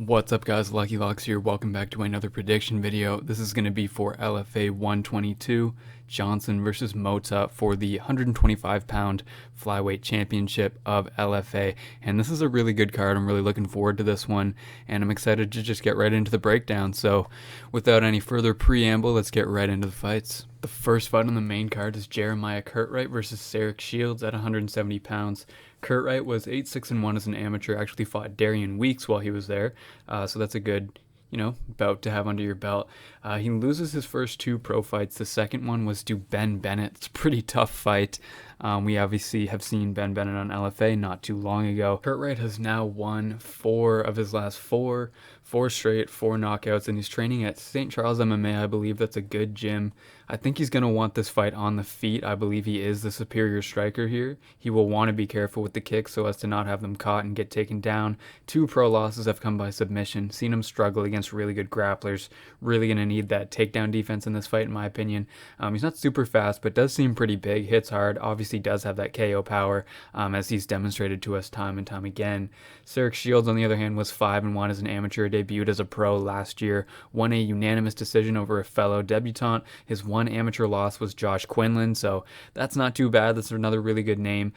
What's up guys, Lucky Locks here. Welcome back to another prediction video. This is going to be for LFA 122, Johnson versus Mota for the 125 pound flyweight championship of LFA. And this is a really good card. I'm really looking forward to this one and I'm excited to just get right into the breakdown. So without any further preamble, let's get right into the fights. The first fight on the main card is Jeremiah Curtright versus Sarek Shields at 170 pounds. Curtright was 8-6-1 as an amateur, actually fought Darian Weeks while he was there, so that's a good, bout to have under your belt. He loses his first two pro fights. The second one was to Ben Bennett. It's a pretty tough fight. We obviously have seen Ben Bennett on LFA not too long ago. Curtright has now won 4 of his last 4 straight, 4 knockouts, and he's training at St. Charles MMA. I believe that's a good gym. I think he's going to want this fight on the feet. I believe he is the superior striker here. He will want to be careful with the kicks so as to not have them caught and get taken down. 2 pro losses have come by submission. Seen him struggle against really good grapplers. Really going to need that takedown defense in this fight, in my opinion. He's not super fast, but does seem pretty big. Hits hard. Obviously does have that KO power, as he's demonstrated to us time and time again. Sarek Shields, on the other hand, was 5-1 as an amateur. Debuted as a pro last year. Won a unanimous decision over a fellow debutant. His one amateur loss was Josh Quinlan, so that's not too bad. That's another really good name.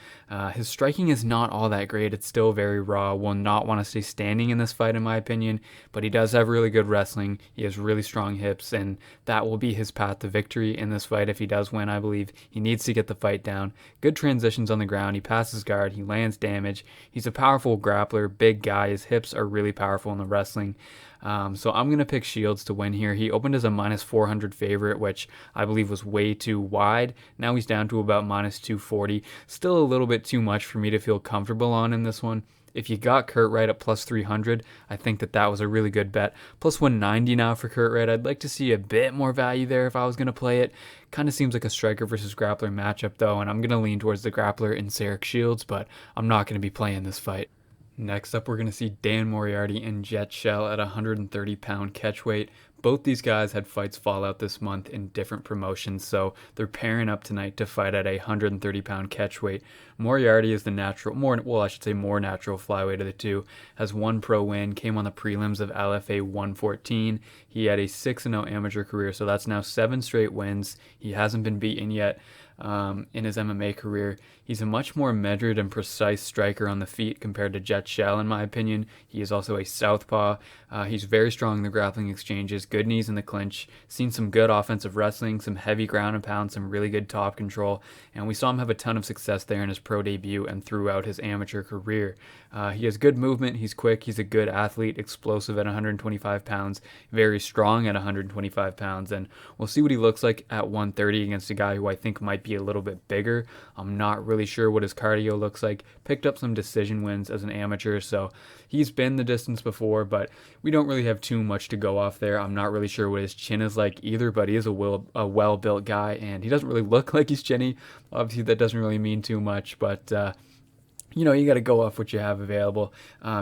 His striking is not all that great. It's still very raw. Will not want to stay standing in this fight, in my opinion, but he does have really good wrestling. He has really strong hips, and that will be his path to victory in this fight if he does win, I believe. He needs to get the fight down. Good transitions on the ground. He passes guard. He lands damage. He's a powerful grappler, big guy. His hips are really powerful in the wrestling. So I'm going to pick Shields to win here. He opened as a minus 400 favorite, which I believe was way too wide. Now he's down to about minus 240. Still a little bit too much for me to feel comfortable on in this one. If you got Curtright at plus 300, I think that was a really good bet. Plus 190 now for Curtright. I'd like to see a bit more value there if I was going to play it. Kind of seems like a striker versus grappler matchup though, and I'm going to lean towards the grappler in Sarek Shields, but I'm not going to be playing this fight. Next up, we're going to see Dan Moriarty and Jett at 130 pound catchweight. Both these guys had fights fall out this month in different promotions, so they're pairing up tonight to fight at a 130 pound catchweight. Moriarty is the more natural flyweight of the two. Has 1 pro win, came on the prelims of LFA 114. He had a 6-0 amateur career, so that's now 7 straight wins. He hasn't been beaten yet in his MMA career. He's a much more measured and precise striker on the feet compared to Jett, in my opinion. He is also a southpaw. He's very strong in the grappling exchanges, good knees in the clinch, seen some good offensive wrestling, some heavy ground and pound, some really good top control, and we saw him have a ton of success there in his pro debut and throughout his amateur career. He has good movement, he's quick, he's a good athlete, explosive at 125 pounds, very strong at 125 pounds, and we'll see what he looks like at 130 against a guy who I think might be a little bit bigger. I'm not really sure what his cardio looks like. Picked up some decision wins as an amateur, so he's been the distance before, but we don't really have too much to go off there. I'm not really sure what his chin is like either, but he is a well-built guy, and he doesn't really look like he's chinny. Obviously, that doesn't really mean too much, but you got to go off what you have available.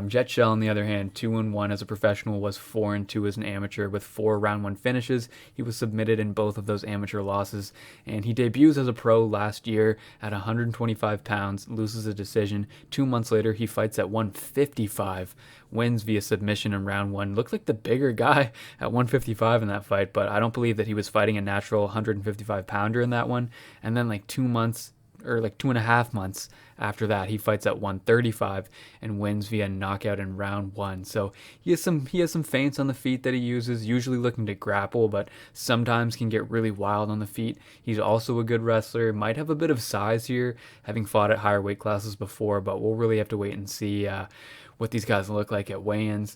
Jett, on the other hand, 2-1 as a professional, was 4-2 as an amateur with 4 round 1 finishes. He was submitted in both of those amateur losses, and he debuts as a pro last year at 125 pounds, loses a decision. 2 months later, he fights at 155, wins via submission in round 1. Looked like the bigger guy at 155 in that fight, but I don't believe that he was fighting a natural 155 pounder in that one. And then 2 months, or 2.5 months after that, he fights at 135 and wins via knockout in round 1. So he has some feints on the feet that he uses, usually looking to grapple, but sometimes can get really wild on the feet. He's also a good wrestler, might have a bit of size here, having fought at higher weight classes before, but we'll really have to wait and see what these guys look like at weigh-ins.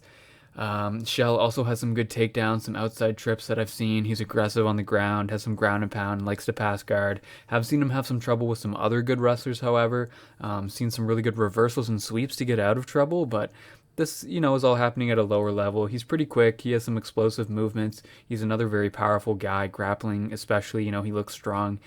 Shell also has some good takedowns, some outside trips that I've seen. He's aggressive on the ground, has some ground and pound, likes to pass guard. Have seen him have some trouble with some other good wrestlers, however. Seen some really good reversals and sweeps to get out of trouble, but this, is all happening at a lower level. He's pretty quick. He has some explosive movements. He's another very powerful guy, grappling especially. He looks strong.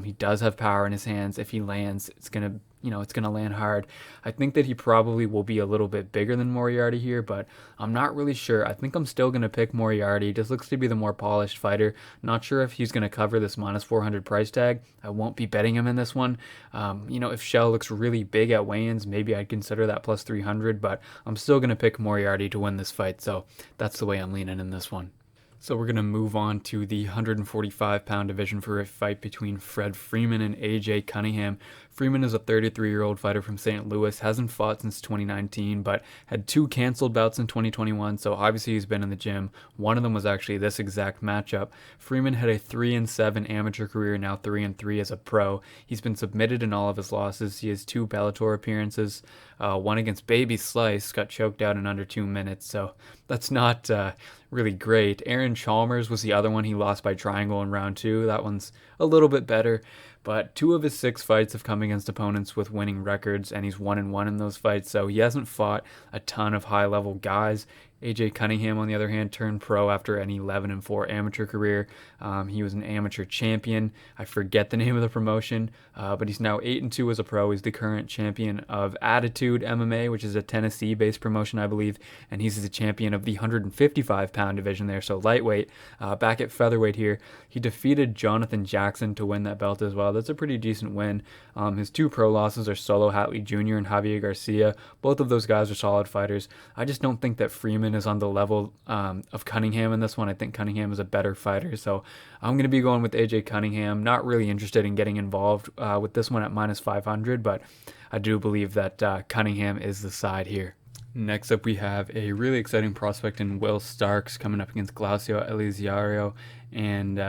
He does have power in his hands. If he lands, it's going to it's going to land hard. I think that he probably will be a little bit bigger than Moriarty here, but I'm not really sure. I think I'm still going to pick Moriarty. He just looks to be the more polished fighter. Not sure if he's going to cover this minus 400 price tag. I won't be betting him in this one. If Shell looks really big at weigh-ins, maybe I'd consider that plus 300, but I'm still going to pick Moriarty to win this fight, so that's the way I'm leaning in this one. So we're going to move on to the 145-pound division for a fight between Fred Freeman and AJ Cunningham. Freeman is a 33-year-old fighter from St. Louis, hasn't fought since 2019, but had 2 canceled bouts in 2021, so obviously he's been in the gym. One of them was actually this exact matchup. Freeman had a 3-7 amateur career, now 3-3 as a pro. He's been submitted in all of his losses. He has 2 Bellator appearances, one against Baby Slice, got choked out in under 2 minutes, so that's not really great. Aaron Chalmers was the other one. He lost by triangle in round 2. That one's a little bit better. But 2 of his 6 fights have come against opponents with winning records, and he's 1-1 in those fights, so he hasn't fought a ton of high-level guys. AJ Cunningham, on the other hand, turned pro after an 11-4 amateur career. He was an amateur champion. I forget the name of the promotion, but he's now 8-2 as a pro. He's the current champion of Attitude MMA, which is a Tennessee-based promotion, I believe, and he's the champion of the 155-pound division there, so lightweight. Back at featherweight here, he defeated Jonathan Jackson to win that belt as well. That's a pretty decent win. His 2 pro losses are Solo Hatley Jr. and Javier Garcia. Both of those guys are solid fighters. I just don't think that Freeman is on the level of Cunningham in this one. I think Cunningham is a better fighter, so I'm going to be going with AJ Cunningham. Not really interested in getting involved with this one at minus 500, but I do believe that Cunningham is the side here. Next up, we have a really exciting prospect in Will Starks coming up against Glaucio Eliziario, and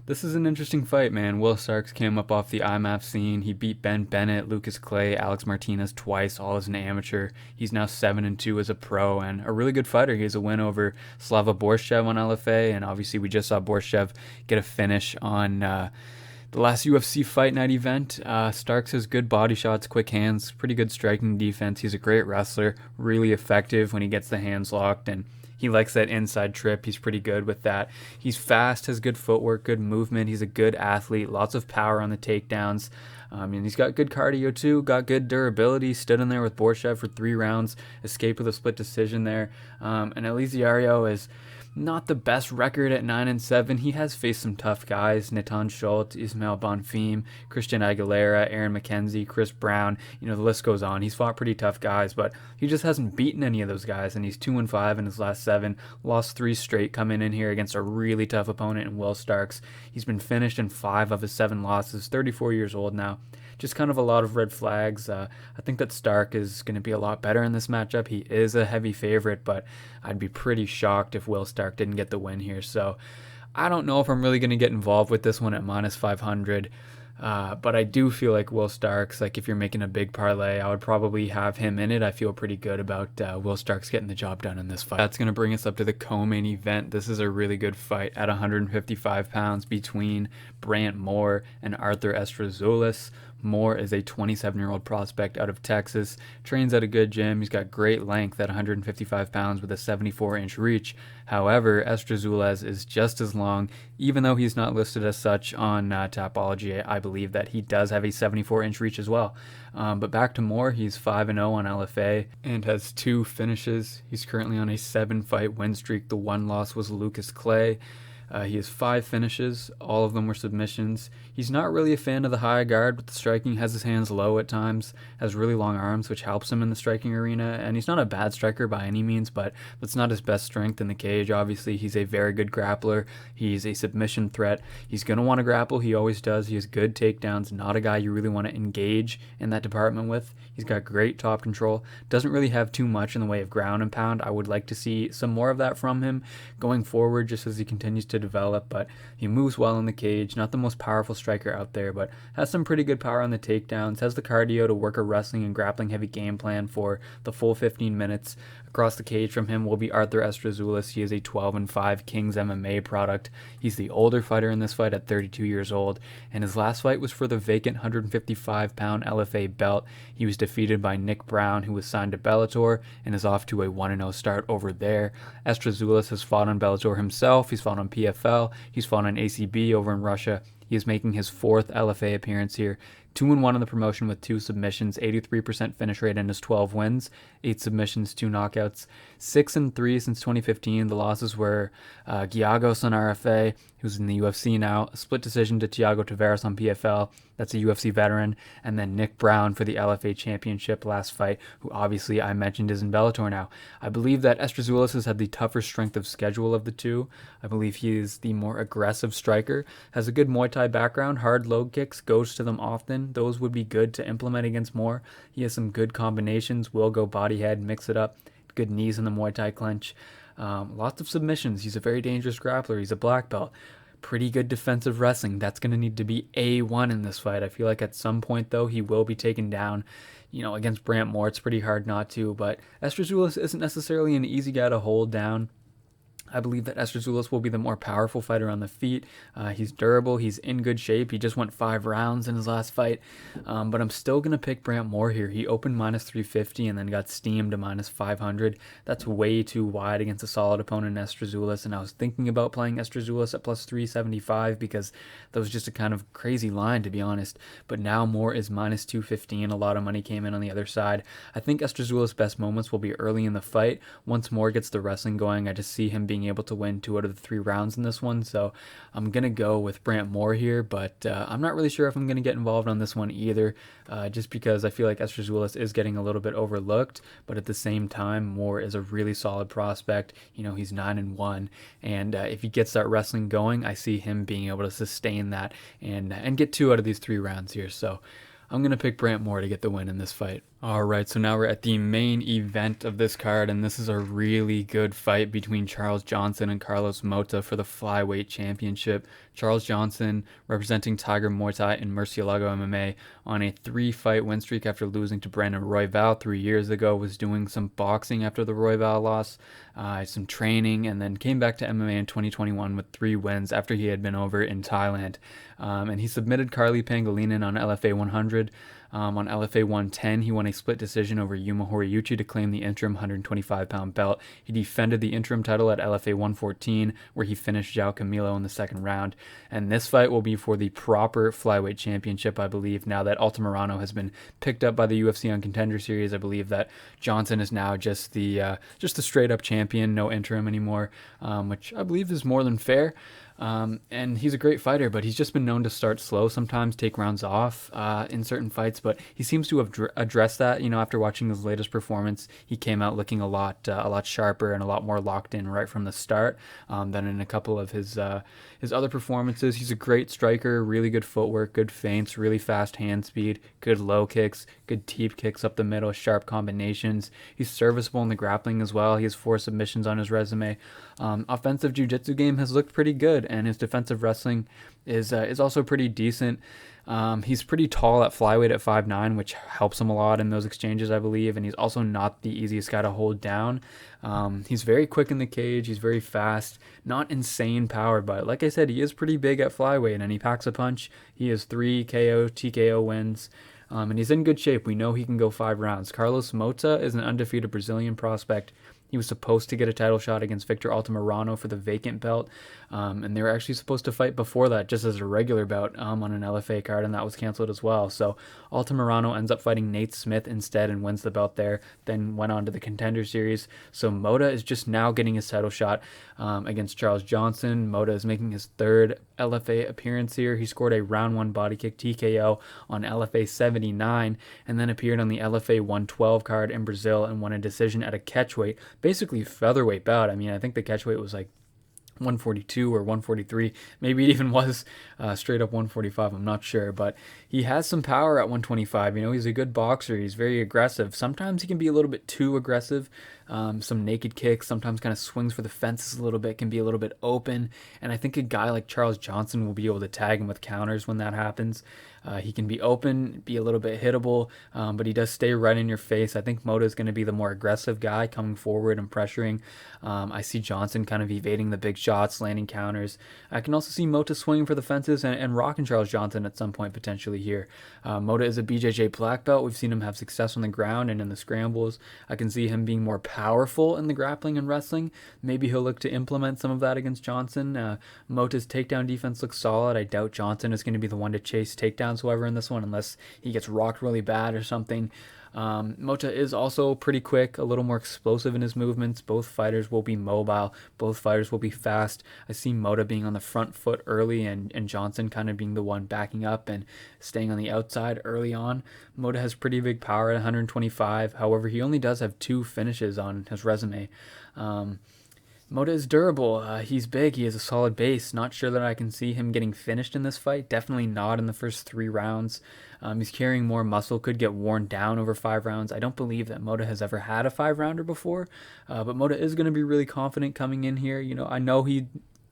this is an interesting fight, man. Will Starks came up off the IMAF scene. He beat Ben Bennett, Lucas Clay, Alex Martinez twice, all as an amateur. He's now 7-2 as a pro and a really good fighter. He has a win over Slava Borshev on LFA, and obviously we just saw Borshev get a finish on the last UFC Fight Night event. Starks has good body shots, quick hands, pretty good striking defense. He's a great wrestler, really effective when he gets the hands locked, and he likes that inside trip. He's pretty good with that. He's fast, has good footwork, good movement. He's a good athlete, lots of power on the takedowns. And he's got good cardio too, got good durability, stood in there with Borshev for 3 rounds, escaped with a split decision there. And Eliziario is not the best record at 9-7. He has faced some tough guys: Natan Schultz, Ismail Bonfim, Christian Aguilera, Aaron McKenzie, Chris Brown. The list goes on. He's fought pretty tough guys, but he just hasn't beaten any of those guys, and he's 2-5 in his last 7. Lost 3 straight coming in here against a really tough opponent in Will Starks. He's been finished in 5 of his 7 losses, 34 years old now. Just kind of a lot of red flags. I think that Stark is going to be a lot better in this matchup. He is a heavy favorite, but I'd be pretty shocked if Will Stark didn't get the win here. So I don't know if I'm really going to get involved with this one at minus 500. But I do feel like Will Starks, like if you're making a big parlay, I would probably have him in it. I feel pretty good about Will Starks getting the job done in this fight. That's going to bring us up to the co-main event. This is a really good fight at 155 pounds between Brant Moore and Arthur Estrazulas. Moore is a 27-year-old prospect out of Texas, trains at a good gym. He's got great length at 155 pounds with a 74-inch reach. However, Estrazulas is just as long, even though he's not listed as such on Tapology. I believe that he does have a 74-inch reach as well. But back to Moore, he's 5-0 on LFA and has 2 finishes. He's currently on a 7-fight win streak. The one loss was Lucas Clay. He has 5 finishes. All of them were submissions. He's not really a fan of the high guard with the striking, has his hands low at times, has really long arms, which helps him in the striking arena, and he's not a bad striker by any means, but that's not his best strength in the cage. Obviously, he's a very good grappler. He's a submission threat. He's going to want to grapple. He always does. He has good takedowns. Not a guy you really want to engage in that department with. He's got great top control. Doesn't really have too much in the way of ground and pound. I would like to see some more of that from him going forward just as he continues to develop, but he moves well in the cage. Not the most powerful striker out there, but has some pretty good power on the takedowns, has the cardio to work a wrestling and grappling heavy game plan for the full 15 minutes. Across the cage from him will be Arthur Estrazulas. He is a 12-5 Kings MMA product. He's the older fighter in this fight at 32 years old, and his last fight was for the vacant 155-pound LFA belt. He was defeated by Nick Brown, who was signed to Bellator and is off to a 1-0 start over there. Estrazulas has fought on Bellator himself. He's fought on PFL. He's fought on ACB over in Russia. He is making his 4th LFA appearance here. 2-1 in the promotion with 2 submissions, 83% finish rate in his 12 wins, 8 submissions, 2 knockouts, 6-3 since 2015. The losses were Giagos on RFA, who's in the UFC now, a split decision to Thiago Tavares on PFL, that's a UFC veteran, and then Nick Brown for the LFA championship last fight, who obviously I mentioned is in Bellator now. I believe that Estrazulas has had the tougher strength of schedule of the two. I believe he is the more aggressive striker, has a good Muay Thai background, hard low kicks, goes to them often. Those would be good to implement against Moore. He has some good combinations, will go body head, mix it up, good knees in the Muay Thai clinch. Lots of submissions. He's a very dangerous grappler. He's a black belt. Pretty good defensive wrestling. That's going to need to be A1 in this fight. I feel like at some point, though, he will be taken down. Against Brant Moore, it's pretty hard not to, but Estrazulas isn't necessarily an easy guy to hold down. I believe that Estrazulas will be the more powerful fighter on the feet. He's durable. He's in good shape. He just went 5 rounds in his last fight. But I'm still going to pick Brant Moore here. He opened minus 350 and then got steamed to minus 500. That's way too wide against a solid opponent in Estrazulas. And I was thinking about playing Estrazulas at plus 375 because that was just a kind of crazy line, to be honest. But now Moore is minus 215. A lot of money came in on the other side. I think Estrazulas' best moments will be early in the fight. Once Moore gets the wrestling going, I just see him being able to win 2 out of the 3 rounds in this one, so I'm gonna go with Brant Moore here, but I'm not really sure if I'm gonna get involved on this one either, just because I feel like Estrazulas is getting a little bit overlooked, but at the same time, Moore is a really solid prospect. He's 9-1, and if he gets that wrestling going, I see him being able to sustain that and get 2 out of these 3 rounds here, so I'm going to pick Brant Moore to get the win in this fight. Alright, so now we're at the main event of this card, and this is a really good fight between Charles Johnson and Carlos Mota for the Flyweight Championship. Charles Johnson, representing Tiger Muay Thai and Murcielago MMA, on a 3-fight win streak after losing to Brandon Royval 3 years ago, was doing some boxing after the Royval loss, some training, and then came back to MMA in 2021 with 3 wins after he had been over in Thailand. And he submitted Carly Pangilinan on LFA 100. On LFA 110, he won a split decision over Yuma Horiyuchi to claim the interim 125-pound belt. He defended the interim title at LFA 114, where he finished João Camilo in the second round. And this fight will be for the proper Flyweight Championship, I believe, now that Altamirano has been picked up by the UFC on Contender Series. I believe that Johnson is now just the straight-up champion, no interim anymore, which I believe is more than fair. And he's a great fighter, but he's just been known to start slow sometimes, take rounds off in certain fights, but he seems to have addressed that. After watching his latest performance, he came out looking a lot sharper and a lot more locked in right from the start than in a couple of his other performances. He's a great striker, really good footwork, good feints, really fast hand speed, good low kicks, good teep kicks up the middle, sharp combinations. He's serviceable in the grappling as well. He has 4 submissions on his resume. Offensive jiu-jitsu game has looked pretty good, and his defensive wrestling is also pretty decent. He's pretty tall at flyweight at 5'9", which helps him a lot in those exchanges, I believe, and he's also not the easiest guy to hold down. He's very quick in the cage, he's very fast, not insane power, but like I said, he is pretty big at flyweight, and he packs a punch. He has 3 KO, TKO wins. And he's in good shape. We know he can go 5 rounds. Carlos Mota is an undefeated Brazilian prospect. He was supposed to get a title shot against Victor Altamirano for the vacant belt, and they were actually supposed to fight before that just as a regular bout on an LFA card, and that was canceled as well. So Altamirano ends up fighting Nate Smith instead and wins the belt there, then went on to the Contender Series. So Mota is just now getting his title shot against Charles Johnson. Mota is making his 3rd LFA appearance here. He scored a round 1 body kick TKO on LFA 79 and then appeared on the LFA 112 card in Brazil and won a decision at a catchweight, basically featherweight bout. I mean, I think the catchweight was like 142 or 143, maybe it even was straight up 145, I'm not sure, but he has some power at 125. He's a good boxer, he's very aggressive. Sometimes he can be a little bit too aggressive, some naked kicks, sometimes kind of swings for the fences a little bit, can be a little bit open, and I think a guy like Charles Johnson will be able to tag him with counters when that happens. He can be open, be a little bit hittable, but he does stay right in your face. I think Mota is going to be the more aggressive guy coming forward and pressuring. I see Johnson kind of evading the big shots, landing counters. I can also see Mota swinging for the fences and rocking Charles Johnson at some point potentially here. Mota is a BJJ black belt. We've seen him have success on the ground and in the scrambles. I can see him being more powerful in the grappling and wrestling. Maybe he'll look to implement some of that against Johnson. Mota's takedown defense looks solid. I doubt Johnson is going to be the one to chase takedowns whatsoever in this one unless he gets rocked really bad or something. Mota is also pretty quick, a little more explosive in his movements. Both fighters will be mobile. Both fighters will be fast. I see Mota being on the front foot early and Johnson kind of being the one backing up and staying on the outside early on. Mota has pretty big power at 125. However, he only does have 2 finishes on his resume. Mota is durable. He's big. He has a solid base. Not sure that I can see him getting finished in this fight. Definitely not in the first 3 rounds. He's carrying more muscle, could get worn down over 5 rounds. I don't believe that Mota has ever had a 5-rounder before, but Mota is going to be really confident coming in here. I know he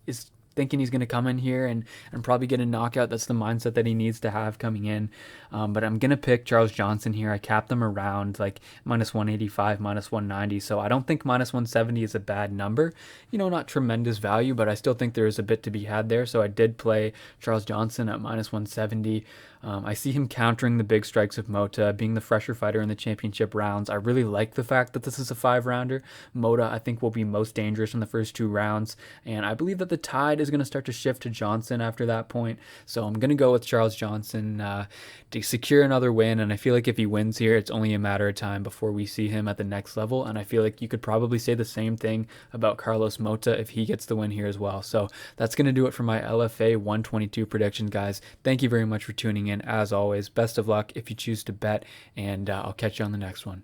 is thinking he's going to come in here and probably get a knockout. That's the mindset that he needs to have coming in. But I'm going to pick Charles Johnson here. I capped them around like minus 185, minus 190. So I don't think minus 170 is a bad number. Not tremendous value, but I still think there is a bit to be had there. So I did play Charles Johnson at minus 170. I see him countering the big strikes of Mota, being the fresher fighter in the championship rounds. I really like the fact that this is a 5-rounder. Mota, I think, will be most dangerous in the first 2 rounds, and I believe that the tide is going to start to shift to Johnson after that point. So I'm going to go with Charles Johnson to secure another win, and I feel like if he wins here, it's only a matter of time before we see him at the next level, and I feel like you could probably say the same thing about Carlos Mota if he gets the win here as well. So that's going to do it for my LFA 122 predictions, guys. Thank you very much for tuning in. As always, best of luck if you choose to bet, and I'll catch you on the next one.